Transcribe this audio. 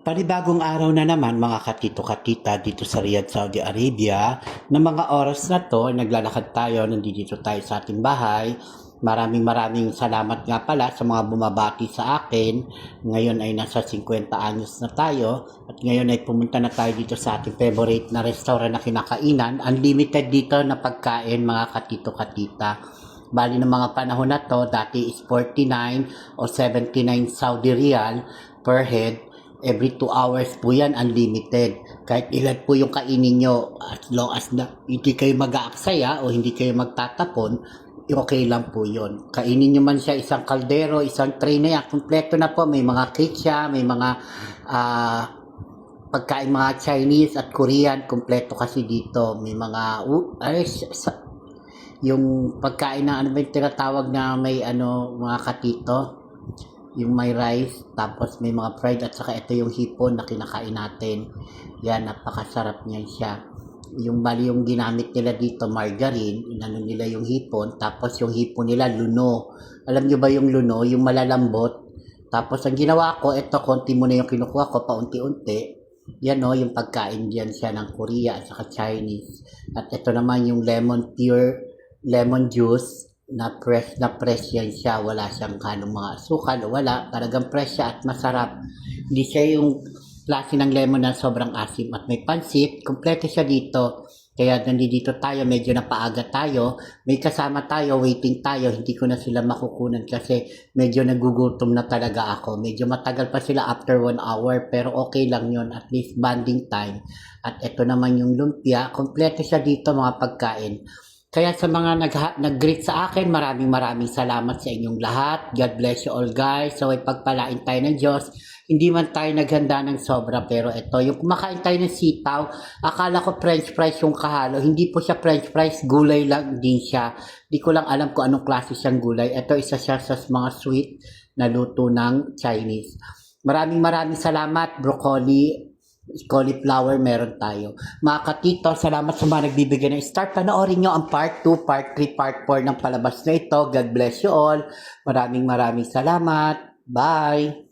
Panibagong araw na naman mga katito-katita dito sa Riyadh, Saudi Arabia. Na mga oras na to, naglalakad tayo, nandito tayo sa ating bahay. Maraming salamat nga pala sa mga bumabati sa akin. Ngayon ay nasa 50 anyos na tayo at ngayon ay pumunta na tayo dito sa ating favorite na restaurant na kinakainan. Unlimited dito na pagkain mga katito-katita. Bali ng mga panahon na to, dati is 49 o 79 Saudi Riyal per head. Every 2 hours po yan, unlimited. Kahit ilan po yung kainin nyo, as long as na, hindi kayo mag-aaksaya o hindi kayo magtatapon, okay lang po yon. Kainin nyo man siya isang kaldero, isang tray na yan, kompleto na po. May mga cake siya, may mga pagkain mga Chinese at Korean, kompleto kasi dito. May mga, yung pagkain na ano ba yung tinatawag na may mga katito, yung may rice, tapos may mga fried at saka ito yung hipon na kinakain natin. Yan, napakasarap niyan siya. Yung bali yung ginamit nila dito, margarine, inano nila yung hipon, tapos yung hipon nila, luno. Alam nyo ba yung luno? Yung malalambot. Tapos ang ginawa ko, ito, konti muna yung kinukuha ko, paunti-unti. Yan o, yung pagkain diyan siya ng Korea at saka Chinese. At ito naman yung pure lemon juice, na fresh yan siya, wala siyang kanong mga asukal, wala, talagang fresh siya at masarap. Hindi siya yung klase ng lemon na sobrang asim at may pansit, kompleto siya dito. Kaya nandito tayo, medyo napaaga tayo, may kasama tayo, waiting tayo, hindi ko na sila makukunan kasi medyo nagugutom na talaga ako. Medyo matagal pa sila after 1 hour, pero okay lang yon, at least bonding time. At ito naman yung lumpia, kompleto siya dito mga pagkain. Kaya sa mga nag-greet sa akin, maraming salamat sa inyong lahat. God bless you all guys. So ay pagpalain tayo ng Diyos. Hindi man tayo naghanda ng sobra, pero ito, yung kumakain tayo ng sitaw, akala ko french fries yung kahalo. Hindi po siya french fries, gulay lang din siya. Di ko lang alam kung anong klase siyang gulay. Ito isa siya sa mga sweet na luto ng Chinese. Maraming salamat, broccoli, cauliflower meron tayo. Mga katito, salamat sa mga nagbibigay ng start. Panoorin nyo ang part 2, part 3, part 4 ng palabas na ito. God bless you all. Maraming salamat. Bye!